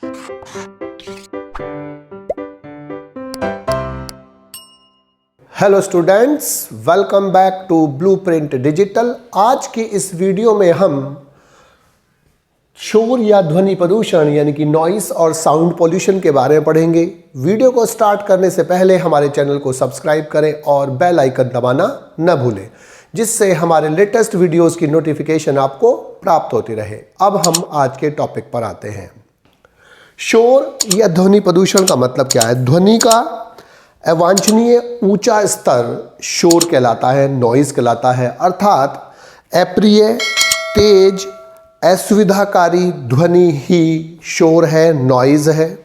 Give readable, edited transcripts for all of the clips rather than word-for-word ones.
Hello students, welcome back to blueprint digital. आज की इस वीडियो में हम शोर या ध्वनि प्रदूषण यानी कि नॉइस और साउंड पोल्यूशन के बारे में पढ़ेंगे। वीडियो को स्टार्ट करने से पहले हमारे चैनल को सब्सक्राइब करें और बेल आइकन दबाना न भूलें, जिससे हमारे लेटेस्ट वीडियोस की नोटिफिकेशन आपको प्राप्त होती रहे। अब हम आज के टॉपिक पर आते हैं। शोर या ध्वनि प्रदूषण का मतलब क्या है? ध्वनि का अवांछनीय ऊंचा स्तर शोर कहलाता है, नॉइज कहलाता है। अर्थात अप्रिय, तेज, असुविधाकारी ध्वनि ही शोर है, नॉइज है।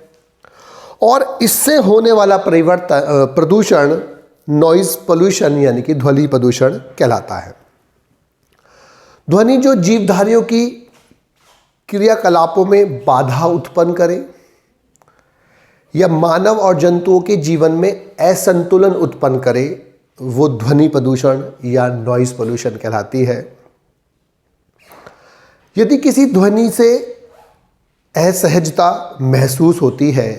और इससे होने वाला प्रदूषण नॉइज पोल्यूशन यानी कि ध्वनि प्रदूषण कहलाता है। ध्वनि जो जीवधारियों की क्रियाकलापों में बाधा उत्पन्न करे या मानव और जंतुओं के जीवन में असंतुलन उत्पन्न करे, वो ध्वनि प्रदूषण या नॉइज पोल्यूशन कहलाती है। यदि किसी ध्वनि से असहजता महसूस होती है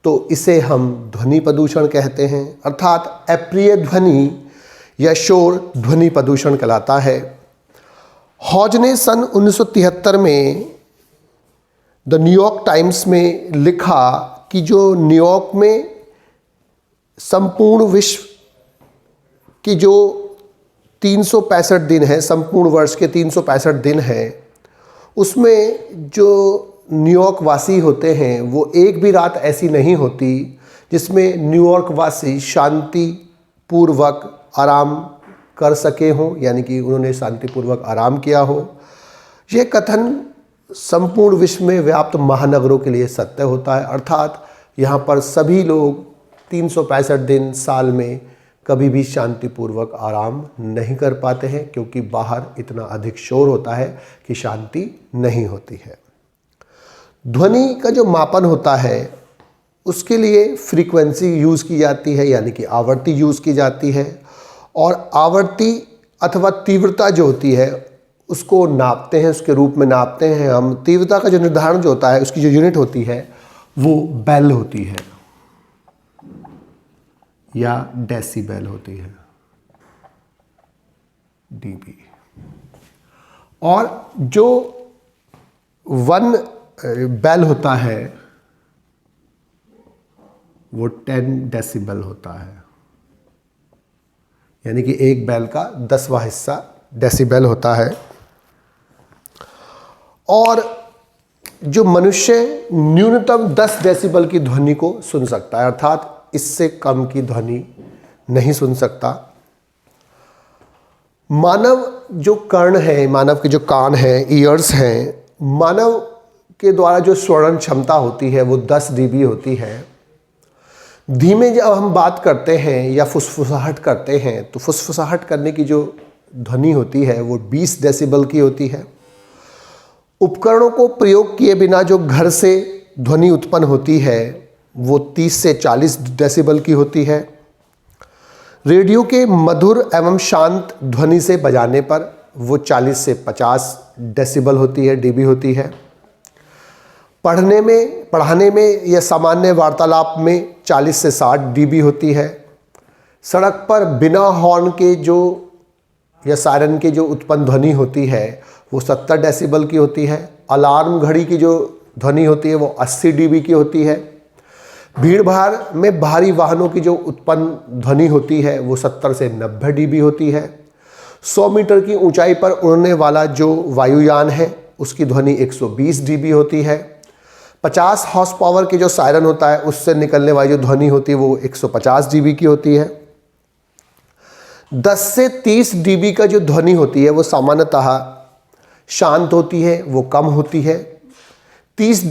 तो इसे हम ध्वनि प्रदूषण कहते हैं। अर्थात अप्रिय ध्वनि या शोर ध्वनि प्रदूषण कहलाता है। हॉज ने सन 1973 में द न्यूयॉर्क टाइम्स में लिखा कि जो न्यूयॉर्क में संपूर्ण विश्व की जो 365 दिन है, संपूर्ण वर्ष के 365 दिन हैं, उसमें जो न्यूयॉर्क वासी होते हैं वो एक भी रात ऐसी नहीं होती जिसमें न्यूयॉर्क वासी शांति पूर्वक आराम कर सके हों, यानी कि उन्होंने शांतिपूर्वक आराम किया हो। यह कथन संपूर्ण विश्व में व्याप्त महानगरों के लिए सत्य होता है। अर्थात यहाँ पर सभी लोग 365 दिन साल में कभी भी शांतिपूर्वक आराम नहीं कर पाते हैं, क्योंकि बाहर इतना अधिक शोर होता है कि शांति नहीं होती है। ध्वनि का जो मापन होता है उसके लिए फ्रीक्वेंसी यूज़ की जाती है, यानी कि आवृत्ति यूज़ की जाती है। और आवृत्ति अथवा तीव्रता जो होती है उसको नापते हैं, उसके रूप में नापते हैं हम। तीव्रता का जो निर्धारण जो होता है, उसकी जो यूनिट होती है वो बेल होती है या डेसिबल होती है, डीबी। और जो 1 बेल होता है वो 10 डेसिबल होता है, यानी कि एक बेल का 10वां हिस्सा डेसिबल होता है। और जो मनुष्य न्यूनतम 10 डेसिबल की ध्वनि को सुन सकता है, अर्थात इससे कम की ध्वनि नहीं सुन सकता। मानव जो कर्ण है, मानव के जो कान हैं, ईयर्स हैं, मानव के द्वारा जो श्रवण क्षमता होती है वो 10 डीबी होती है। धीमे जब हम बात करते हैं या फुसफुसाहट करते हैं तो फुसफुसाहट करने की जो ध्वनि होती है वो 20 डेसिबल की होती है। उपकरणों को प्रयोग किए बिना जो घर से ध्वनि उत्पन्न होती है वो 30 से 40 डेसिबल की होती है। रेडियो के मधुर एवं शांत ध्वनि से बजाने पर वो 40 से 50 डेसिबल होती है, डीबी होती है। पढ़ाने में या सामान्य वार्तालाप में 40 से 60 डीबी होती है। सड़क पर बिना हॉर्न के जो या सायरन के जो उत्पन्न ध्वनि होती है वो 70 डेसिबल की होती है। अलार्म घड़ी की जो ध्वनि होती है वो 80 डीबी की होती है। भीड़ भाड़ में भारी वाहनों की जो उत्पन्न ध्वनि होती है वो 70 से 90 डीबी होती है। 100 मीटर की ऊंचाई पर उड़ने वाला जो वायुयान है उसकी ध्वनि 120 डीबी होती है। 50 हॉर्स पावर के जो सायरन होता है उससे निकलने वाली जो ध्वनि होती है वो 150 डीबी की होती है। 10 से 30 डीबी का जो ध्वनि होती है वो सामान्यतः शांत होती है, वो कम होती है। 30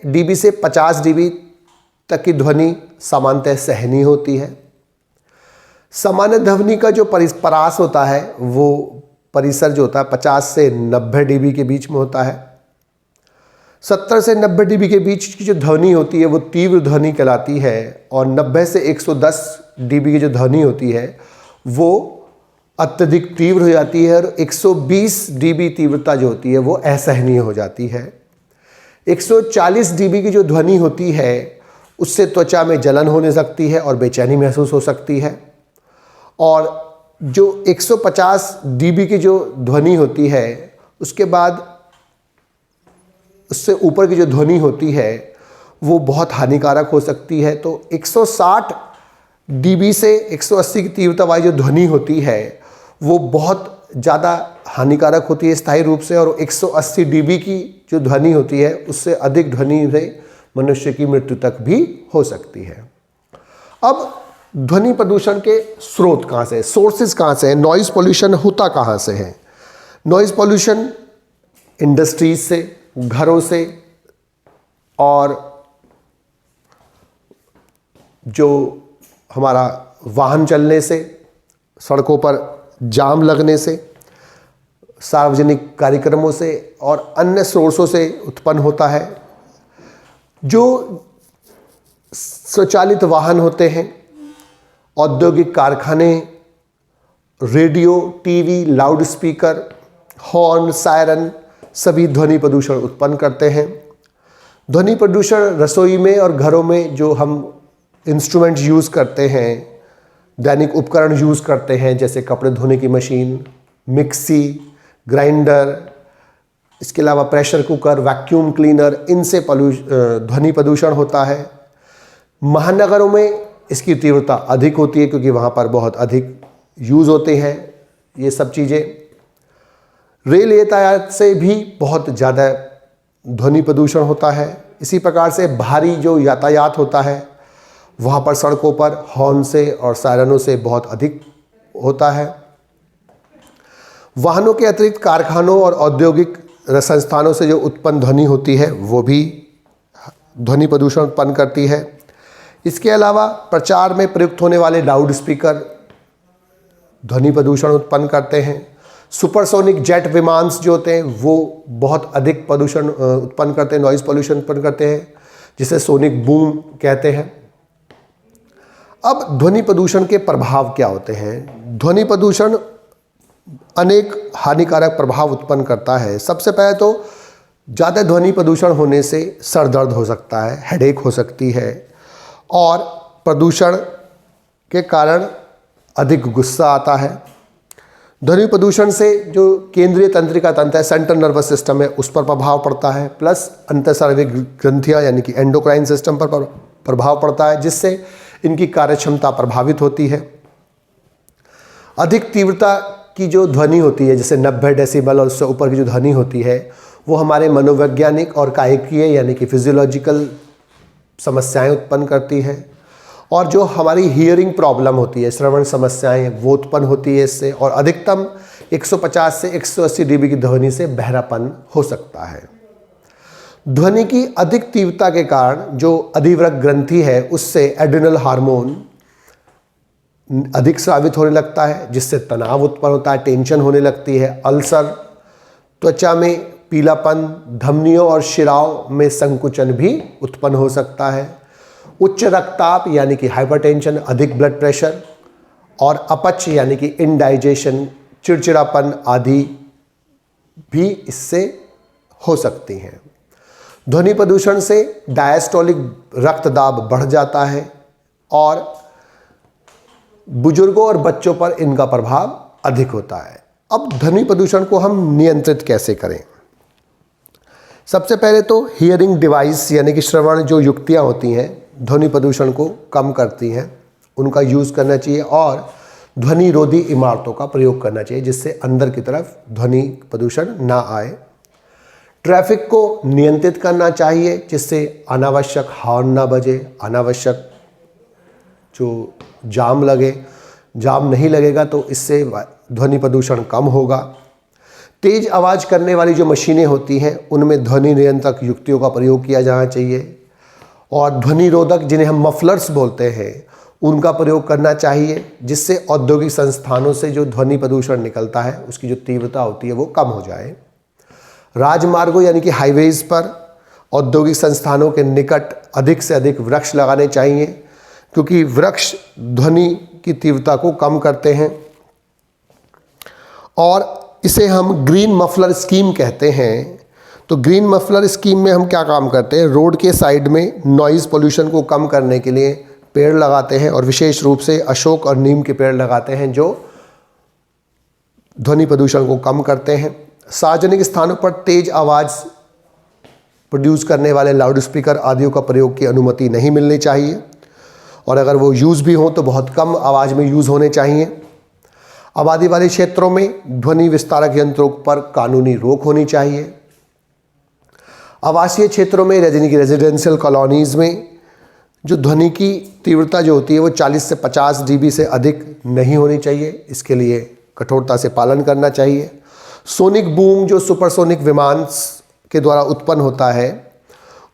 डीबी से 50 डीबी तक की ध्वनि सामान्यतः सहनीय होती है। सामान्य ध्वनि का जो परास होता है वो परिसर जो होता है 50 से 90 डीबी के बीच में होता है। 70 से 90 डीबी के बीच की जो ध्वनि होती है वो तीव्र ध्वनि कहलाती है। और 90 से 110 डीबी की जो ध्वनि होती है वो अत्यधिक तीव्र हो जाती है। और 120 डीबी तीव्रता जो होती है वो असहनीय हो जाती है। 140 डीबी की जो ध्वनि होती है उससे त्वचा में जलन होने सकती है और बेचैनी महसूस हो सकती है। और जो 150 डीबी की जो ध्वनि होती है उसके बाद उससे ऊपर की जो ध्वनि होती है वो बहुत हानिकारक हो सकती है। तो 160 डीबी से 180 की तीव्रता वाली जो ध्वनि होती है वो बहुत ज़्यादा हानिकारक होती है स्थायी रूप से, और 180 डीबी की जो ध्वनि होती है उससे अधिक ध्वनि से मनुष्य की मृत्यु तक भी हो सकती है। अब ध्वनि प्रदूषण के स्रोत कहाँ से, सोर्सेज कहाँ से हैं, नॉइज़ पोल्यूशन होता कहाँ से है। नॉइज़ पोल्यूशन इंडस्ट्रीज से, घरों से, और जो हमारा वाहन चलने से, सड़कों पर जाम लगने से, सार्वजनिक कार्यक्रमों से और अन्य सोर्सों से उत्पन्न होता है। जो स्वचालित वाहन होते हैं, औद्योगिक कारखाने, radio, TV, loud speaker, horn, siren सभी ध्वनि प्रदूषण उत्पन्न करते हैं। ध्वनि प्रदूषण रसोई में और घरों में जो हम इंस्ट्रूमेंट यूज़ करते हैं, दैनिक उपकरण यूज़ करते हैं, जैसे कपड़े धोने की मशीन, मिक्सी, ग्राइंडर, इसके अलावा प्रेशर कुकर, वैक्यूम क्लीनर, इनसे ध्वनि प्रदूषण होता है। महानगरों में इसकी तीव्रता अधिक होती है क्योंकि वहाँ पर बहुत अधिक यूज़ होते हैं ये सब चीज़ें। रेल यातायात से भी बहुत ज़्यादा ध्वनि प्रदूषण होता है। इसी प्रकार से भारी जो यातायात होता है वहाँ पर सड़कों पर हॉर्न से और सायरनों से बहुत अधिक होता है। वाहनों के अतिरिक्त कारखानों और औद्योगिक संस्थानों से जो उत्पन्न ध्वनि होती है वो भी ध्वनि प्रदूषण उत्पन्न करती है। इसके अलावा प्रचार में प्रयुक्त होने वाले लाउड स्पीकर ध्वनि प्रदूषण उत्पन्न करते हैं। सुपरसोनिक जेट विमान जो होते हैं वो बहुत अधिक प्रदूषण उत्पन्न करते हैं, नॉइज़ पोल्यूशन उत्पन्न करते हैं, जिसे सोनिक बूम कहते हैं। अब ध्वनि प्रदूषण के प्रभाव क्या होते हैं। ध्वनि प्रदूषण अनेक हानिकारक प्रभाव उत्पन्न करता है। सबसे पहले तो ज़्यादा ध्वनि प्रदूषण होने से सर दर्द हो सकता है, हेडेक हो सकती है, और प्रदूषण के कारण अधिक गुस्सा आता है। ध्वनि प्रदूषण से जो केंद्रीय तंत्रिका तंत्र है, सेंट्रल नर्वस सिस्टम है, उस पर प्रभाव पड़ता है, प्लस अंतःस्राविक ग्रंथियाँ यानी कि एंडोक्राइन सिस्टम पर प्रभाव पड़ता है, जिससे इनकी कार्यक्षमता प्रभावित होती है। अधिक तीव्रता की जो ध्वनि होती है, जैसे 90 डेसिबल और उससे ऊपर की जो ध्वनि होती है वो हमारे मनोवैज्ञानिक और कायिकीय यानी कि फिजियोलॉजिकल समस्याएं उत्पन्न करती है। और जो हमारी हियरिंग प्रॉब्लम होती है, श्रवण समस्याएं, वो उत्पन्न होती है इससे। और अधिकतम 150 से 180 डीबी की ध्वनि से बहरापन हो सकता है। ध्वनि की अधिक तीव्रता के कारण जो अधिवृक्क ग्रंथि है उससे एड्रिनल हार्मोन अधिक स्रावित होने लगता है, जिससे तनाव उत्पन्न होता है, टेंशन होने लगती है, अल्सर, त्वचा में पीलापन, धमनियों और शिराओं में संकुचन भी उत्पन्न हो सकता है। उच्च रक्तचाप यानी कि हाइपरटेंशन, अधिक ब्लड प्रेशर और अपच यानी कि इंडाइजेशन, चिड़चिड़ापन आदि भी इससे हो सकती हैं। ध्वनि प्रदूषण से डायस्टोलिक रक्तदाब बढ़ जाता है और बुजुर्गों और बच्चों पर इनका प्रभाव अधिक होता है। अब ध्वनि प्रदूषण को हम नियंत्रित कैसे करें। सबसे पहले तो हियरिंग डिवाइस यानी कि श्रवण जो युक्तियाँ होती हैं ध्वनि प्रदूषण को कम करती हैं, उनका यूज़ करना चाहिए, और ध्वनि रोधी इमारतों का प्रयोग करना चाहिए जिससे अंदर की तरफ ध्वनि प्रदूषण ना आए। ट्रैफिक को नियंत्रित करना चाहिए जिससे अनावश्यक हॉर्न ना बजे, अनावश्यक जो जाम लगे, जाम नहीं लगेगा तो इससे ध्वनि प्रदूषण कम होगा। तेज़ आवाज़ करने वाली जो मशीनें होती हैं उनमें ध्वनि नियंत्रक युक्तियों का प्रयोग किया जाना चाहिए, और ध्वनि रोधक जिन्हें हम मफलर्स बोलते हैं उनका प्रयोग करना चाहिए, जिससे औद्योगिक संस्थानों से जो ध्वनि प्रदूषण निकलता है उसकी जो तीव्रता होती है वो कम हो जाए। राजमार्गों यानी कि हाईवेज़ पर औद्योगिक संस्थानों के निकट अधिक से अधिक वृक्ष लगाने चाहिए, क्योंकि वृक्ष ध्वनि की तीव्रता को कम करते हैं। और इसे हम ग्रीन मफलर स्कीम कहते हैं। तो ग्रीन मफलर स्कीम में हम क्या काम करते हैं, रोड के साइड में नॉइज़ पोल्यूशन को कम करने के लिए पेड़ लगाते हैं और विशेष रूप से अशोक और नीम के पेड़ लगाते हैं जो ध्वनि प्रदूषण को कम करते हैं। सार्वजनिक स्थानों पर तेज आवाज़ प्रोड्यूस करने वाले लाउड स्पीकर आदियों का प्रयोग की अनुमति नहीं मिलनी चाहिए और अगर वो यूज़ भी हों तो बहुत कम आवाज़ में यूज़ होने चाहिए। आबादी वाले क्षेत्रों में ध्वनि विस्तारक यंत्रों पर कानूनी रोक होनी चाहिए। आवासीय क्षेत्रों में रेजिडेंशियल कॉलोनीज़ में जो ध्वनि की तीव्रता जो होती है वो 40 से 50 dB से अधिक नहीं होनी चाहिए, इसके लिए कठोरता से पालन करना चाहिए। सोनिक बूम जो सुपरसोनिक विमान के द्वारा उत्पन्न होता है,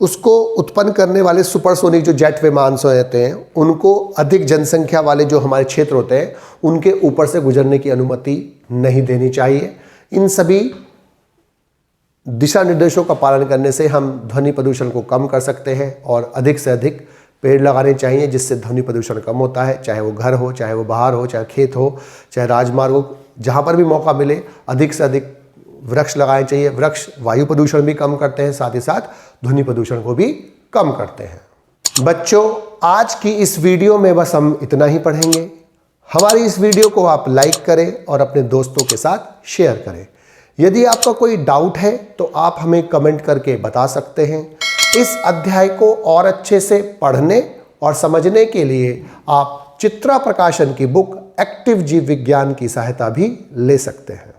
उसको उत्पन्न करने वाले सुपरसोनिक जो जेट विमान होते हैं उनको अधिक जनसंख्या वाले जो हमारे क्षेत्र होते हैं उनके ऊपर से गुजरने की अनुमति नहीं देनी चाहिए। इन सभी दिशा निर्देशों का पालन करने से हम ध्वनि प्रदूषण को कम कर सकते हैं और अधिक से अधिक पेड़ लगाने चाहिए जिससे ध्वनि प्रदूषण कम होता है, चाहे वो घर हो, चाहे वो बाहर हो, चाहे खेत हो, चाहे राजमार्ग हो, जहाँ पर भी मौका मिले अधिक से अधिक वृक्ष लगाने चाहिए। वृक्ष वायु प्रदूषण भी कम करते हैं, साथ ही साथ ध्वनि प्रदूषण को भी कम करते हैं। बच्चों, आज की इस वीडियो में बस हम इतना ही पढ़ेंगे। हमारी इस वीडियो को आप लाइक करें और अपने दोस्तों के साथ शेयर करें। यदि आपका कोई डाउट है तो आप हमें कमेंट करके बता सकते हैं। इस अध्याय को और अच्छे से पढ़ने और समझने के लिए आप चित्रा प्रकाशन की बुक एक्टिव जीव विज्ञान की सहायता भी ले सकते हैं।